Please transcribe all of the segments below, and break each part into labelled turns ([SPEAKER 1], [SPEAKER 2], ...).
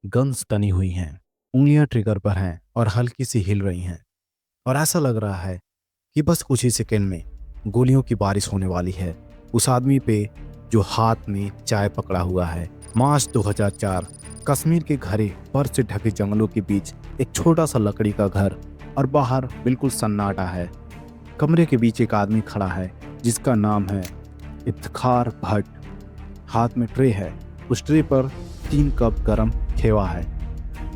[SPEAKER 1] Guns तनी हुई हैं, उंगलियां ट्रिगर पर हैं और हल्की सी हिल रही हैं। और ऐसा लग रहा है कि बस कुछ ही सेकंड में गोलियों की बारिश होने वाली है उस आदमी पे जो हाथ में चाय पकड़ा हुआ है। मार्च 2004, कश्मीर के घरे बर्फ से ढके जंगलों के बीच एक छोटा सा लकड़ी का घर और बाहर बिल्कुल सन्नाटा है। कमरे के बीच एक आदमी खड़ा है जिसका नाम है इफ्तिखार भट्ट। हाथ में ट्रे है, उस ट्रे पर 3 कप गरम खेवा है।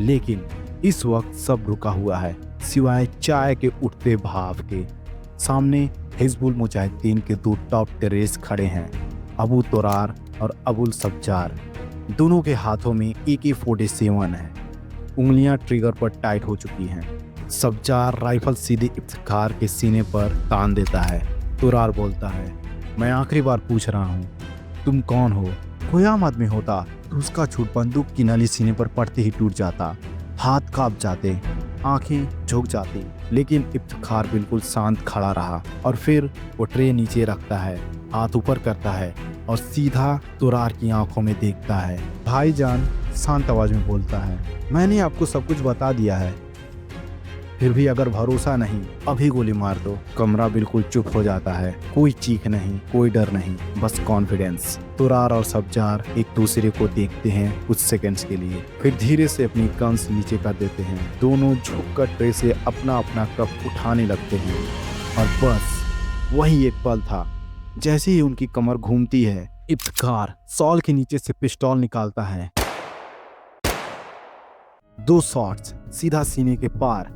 [SPEAKER 1] लेकिन इस वक्त सब रुका हुआ है सिवाय चाय के उठते भाव के। सामने हिजबुल मुजाहिदीन के 2 टॉप टेररिस्ट खड़े हैं, अबू तुरार और अबुल सब्जार। दोनों के हाथों में AK-47 है। उंगलियां ट्रिगर पर टाइट हो चुकी हैं। सब्जार राइफल सीधे इफ्तिखार के सीने पर तान देता है। तुरार बोलता है, मैं आखिरी बार पूछ रहा हूँ, तुम कौन हो? कोई आम आदमी होता तो उसका छूट बंदूक की नली सीने पर पड़ते ही टूट जाता, हाथ कांप जाते, आंखें झुक जाती। लेकिन इफ्तिखार बिल्कुल शांत खड़ा रहा और फिर वो ट्रे नीचे रखता है, हाथ ऊपर करता है और सीधा तुरार की आंखों में देखता है। भाईजान, शांत आवाज में बोलता है, मैंने आपको सब कुछ बता दिया है, फिर भी अगर भरोसा नहीं अभी गोली मार दो। कमरा बिल्कुल चुप हो जाता है। कोई चीख नहीं, कोई डर नहीं, बस कॉन्फिडेंस। तुरार और सब्जार एक दूसरे को देखते हैं कुछ सेकंड्स के लिए, फिर धीरे से अपनी गन्स नीचे कर देते हैं। दोनों झुककर ट्रे से अपना अपना कप उठाने लगते हैं और बस वही एक पल था। जैसे ही उनकी कमर घूमती है, इफ्तिखार सॉल के नीचे से पिस्टल निकालता है। 2 शॉट्स सीधा सीने के पार।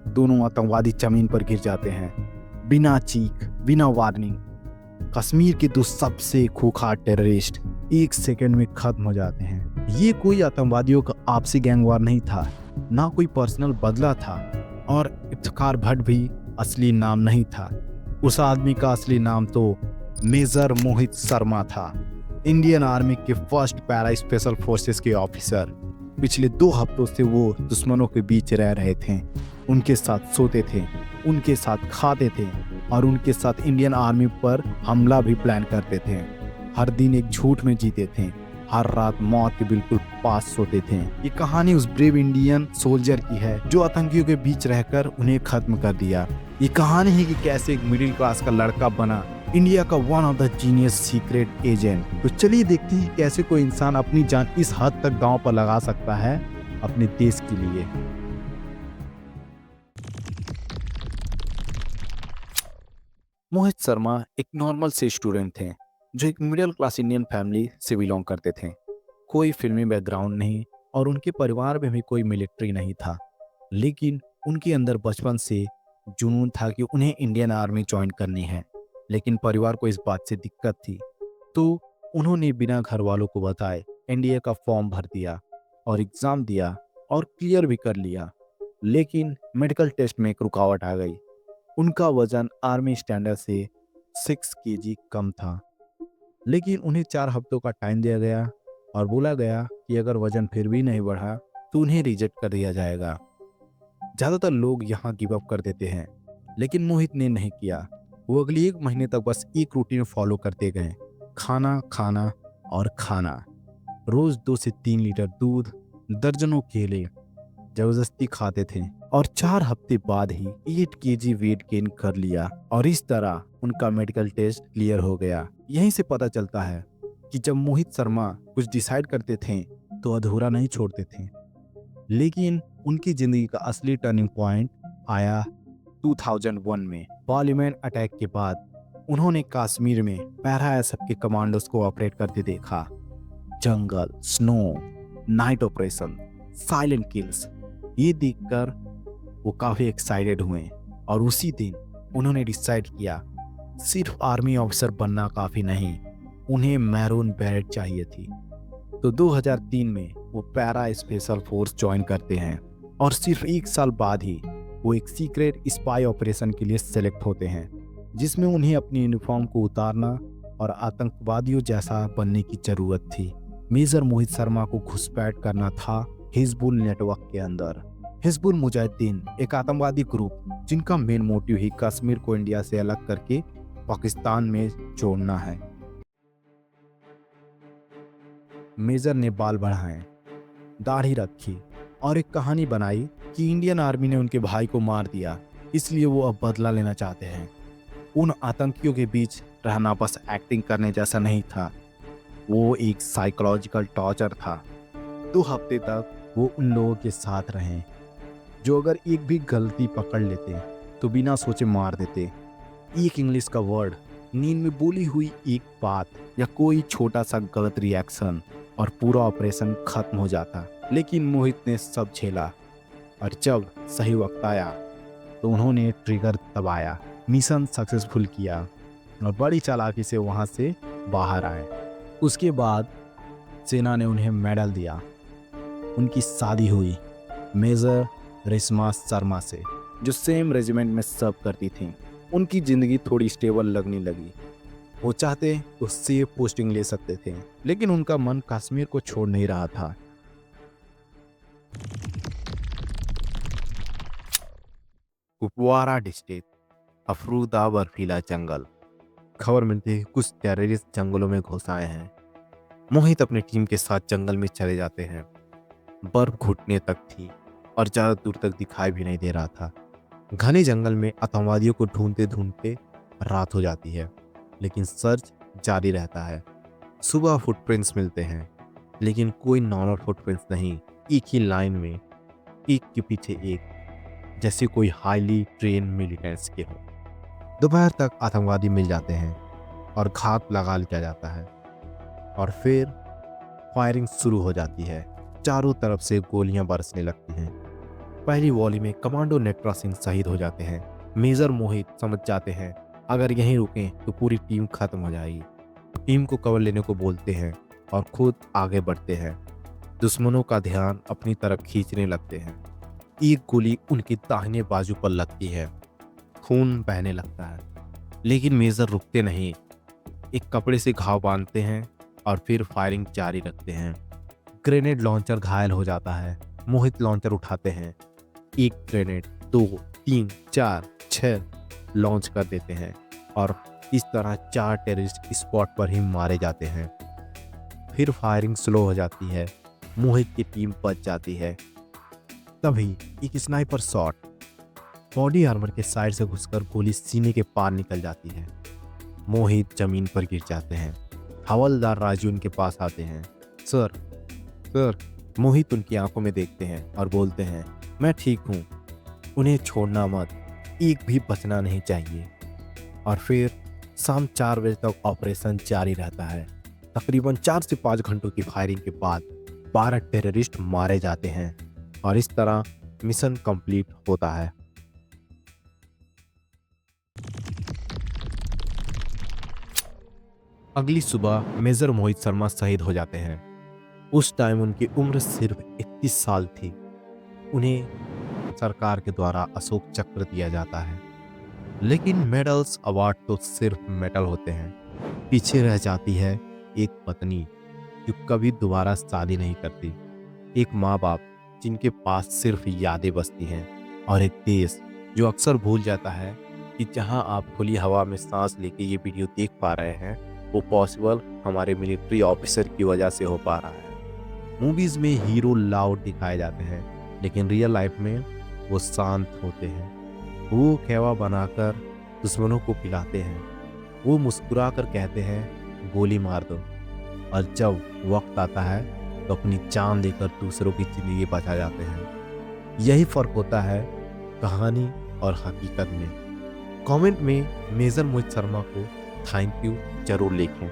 [SPEAKER 1] दोनों आतंकवादी जमीन पर गिर जाते हैं, बिना चीख, बिना वार्निंग। कश्मीर के 2 सबसे खूंखार टेररिस्ट एक सेकंड में खत्म हो जाते हैं। ये कोई आतंकवादियों का आपसी गैंगवार नहीं था, ना कोई पर्सनल बदला था, और इफ्तिखार भट्ट भी असली नाम नहीं था। उस आदमी का असली नाम तो मेजर मोहित शर्मा था, इंडियन आर्मी के फर्स्ट पैरा स्पेशल फोर्सेस के ऑफिसर। पिछले 2 हफ्तों से वो दुश्मनों के बीच रह रहे थे, उनके साथ सोते थे, उनके साथ खाते थे और उनके साथ इंडियन आर्मी पर हमला भी प्लान करते थे। हर दिन एक झूठ में जीते थे, हर रात मौत के बिल्कुल पास सोते थे। ये कहानी उस ब्रेव इंडियन सोल्जर की है जो आतंकियों के बीच रहकर उन्हें खत्म कर दिया। ये कहानी है कि कैसे एक मिडिल क्लास का लड़का बना इंडिया का one of the genius secret agent. तो चलिए देखते हैं कैसे कोई इंसान अपनी जान इस हद तक दांव पर लगा सकता है अपने देश के लिए। मोहित शर्मा एक नॉर्मल से स्टूडेंट थे जो एक मिडिल क्लास इंडियन फैमिली से बिलोंग करते थे। कोई फिल्मी बैकग्राउंड नहीं और उनके परिवार में भी कोई मिलिट्री नहीं था, लेकिन उनके अंदर बचपन से जुनून था कि उन्हें इंडियन आर्मी ज्वाइन करनी है। लेकिन परिवार को इस बात से दिक्कत थी, तो उन्होंने बिना घर वालों को बताए एनडीए का फॉर्म भर दिया और एग्जाम दिया और क्लियर भी कर लिया। लेकिन मेडिकल टेस्ट में एक रुकावट आ गई। उनका वजन आर्मी स्टैंडर्ड से 6 kg कम था। लेकिन उन्हें 4 हफ्तों का टाइम दिया गया और बोला गया कि अगर वजन फिर भी नहीं बढ़ा तो उन्हें रिजेक्ट कर दिया जाएगा। ज़्यादातर लोग यहाँ गिव अप कर देते हैं, लेकिन मोहित ने नहीं किया। वो अगले 1 महीने तक बस एक रूटीन फॉलो करते गए, खाना खाना और खाना। रोज 2 से 3 लीटर दूध, दर्जनों केले जबरदस्ती खाते थे और 4 हफ्ते बाद ही 8 kg वेट गेन कर लिया। और इस तरह उनका मेडिकल टेस्ट क्लियर हो गया। यहीं से पता चलता है कि जब मोहित शर्मा कुछ डिसाइड करते थे तो अधूरा नहीं छोड़ते थे। लेकिन उनकी जिंदगी का असली टर्निंग पॉइंट आया 2001 में। पार्लियामेंट अटैक के बाद उन्होंने कश्मीर में पैरा एसएफ के कमांडोज को ऑपरेट करते देखा। Jungle, snow, night operation, silent kills, ये देखकर वो काफी एक्साइटेड हुए और उसी दिन उन्होंने डिसाइड किया सिर्फ आर्मी ऑफिसर बनना काफी नहीं, उन्हें मैरून बैरेट चाहिए थी। तो 2003 में वो पैरा स्पेशल फोर्स ज्वाइन करते हैं और सिर्फ 1 साल बाद ही वो एक सीक्रेट स्पाई ऑपरेशन के लिए सेलेक्ट होते हैं, जिसमें उन्हें अपनी यूनिफॉर्म को उतारना और आतंकवादियों जैसा बनने की जरूरत थी। मेजर मोहित शर्मा को घुसपैठ करना था हिजबुल नेटवर्क के अंदर। हिजबुल मुजाहिदीन एक आतंकवादी ग्रुप जिनका मेन मोटिव ही कश्मीर को इंडिया से अलग करके पाकिस्तान में जोड़ना है। मेजर ने बाल बढ़ाए, दाढ़ी रखी और एक कहानी बनाई कि इंडियन आर्मी ने उनके भाई को मार दिया, इसलिए वो अब बदला लेना चाहते हैं। उन आतंकियों के बीच रहना बस एक्टिंग करने जैसा नहीं था, वो एक साइकोलॉजिकल टॉर्चर था। 2 हफ्ते तक वो उन लोगों के साथ रहे जो अगर एक भी गलती पकड़ लेते तो बिना सोचे मार देते। एक इंग्लिश का वर्ड, नींद में बोली हुई एक बात या कोई छोटा सा गलत रिएक्शन और पूरा ऑपरेशन खत्म हो जाता। लेकिन मोहित ने सब झेला और जब सही वक्त आया तो उन्होंने ट्रिगर दबाया, मिशन सक्सेसफुल किया और बड़ी चालाकी से वहां से बाहर आए। उसके बाद सेना ने उन्हें मेडल दिया। उनकी शादी हुई मेजर रेशमा शर्मा से, जो सेम रेजिमेंट में सर्व करती थी। उनकी जिंदगी थोड़ी स्टेबल लगने लगी। वो चाहते तो सेफ पोस्टिंग ले सकते थे, लेकिन उनका मन कश्मीर को छोड़ नहीं रहा था। कुपवारा डिस्ट्रिक्ट, अफरूदा बर्फीला जंगल। खबर मिलती है कुछ टेररिस्ट जंगलों में घुस आए हैं। मोहित अपनी टीम के साथ जंगल में चले जाते हैं। बर्फ घुटने तक थी और ज्यादा दूर तक दिखाई भी नहीं दे रहा था। घने जंगल में आतंकवादियों को ढूंढते ढूंढते रात हो जाती है, लेकिन सर्च जारी रहता है। सुबह फुटप्रिंट्स मिलते हैं, लेकिन कोई नॉर्मल फुटप्रिंट्स नहीं, एक ही लाइन में, एक के पीछे एक, जैसे कोई हाईली ट्रेन मिलिटेंट्स के हो। दोपहर तक आतंकवादी मिल जाते हैं और घात लगा लिया जाता है और फिर फायरिंग शुरू हो जाती है। चारों तरफ से गोलियां बरसने लगती हैं। पहली वॉली में कमांडो नेत्रा सिंह शहीद हो जाते हैं। मेजर मोहित समझ जाते हैं अगर यहीं रुकें तो पूरी टीम खत्म हो जाएगी। टीम को कवर लेने को बोलते हैं और खुद आगे बढ़ते हैं। दुश्मनों का ध्यान अपनी तरफ खींचने लगते हैं। एक गोली उनके दाहिने बाजू पर लगती है, खून बहने लगता है, लेकिन मेजर रुकते नहीं। एक कपड़े से घाव बांधते हैं और फिर फायरिंग जारी रखते हैं। ग्रेनेड लॉन्चर घायल हो जाता है। मोहित लॉन्चर उठाते हैं। एक ग्रेनेड 2, 3, 4, 6 लॉन्च कर देते हैं और इस तरह 4 टेररिस्ट स्पॉट पर ही मारे जाते हैं। फिर फायरिंग स्लो हो जाती है। मोहित की टीम बच जाती है। तभी एक स्नाइपर शॉट बॉडी आर्मर के साइड से घुसकर गोली सीने के पार निकल जाती है। मोहित जमीन पर गिर जाते हैं। हवलदार राजू उनके पास आते हैं। सर सर मोहित उनकी आंखों में देखते हैं और बोलते हैं, मैं ठीक हूँ, उन्हें छोड़ना मत, एक भी बचना नहीं चाहिए। और फिर शाम 4 बजे तक ऑपरेशन जारी रहता है। तकरीबन 4 से 5 घंटों की फायरिंग के बाद 12 टेररिस्ट मारे जाते हैं और इस तरह मिशन कंप्लीट होता है। अगली सुबह मेजर मोहित शर्मा शहीद हो जाते हैं। उस टाइम उनकी उम्र सिर्फ 31 साल थी। उन्हें सरकार के द्वारा अशोक चक्र दिया जाता है, लेकिन मेडल्स अवार्ड तो सिर्फ मेडल होते हैं। पीछे रह जाती है एक पत्नी जो कभी दोबारा शादी नहीं करती, एक माँ बाप जिनके पास सिर्फ यादें बसती हैं, और एक देश जो अक्सर भूल जाता है कि जहां आप खुली हवा में सांस लेके ये वीडियो देख पा रहे हैं वो पॉसिबल हमारे मिलिट्री ऑफिसर की वजह से हो पा रहा है। मूवीज में हीरो लाउड दिखाए जाते हैं, लेकिन रियल लाइफ में वो शांत होते हैं। वो खेवा बनाकर दुश्मनों को पिलाते हैं। वो मुस्कुरा कर कहते हैं गोली मार दो, और जब वक्त आता है तो अपनी जान देकर दूसरों की जिंदगी बचा जाते हैं। यही फर्क होता है कहानी और हकीकत में। कमेंट में मेजर मोहित शर्मा को थैंक यू जरूर लिखें।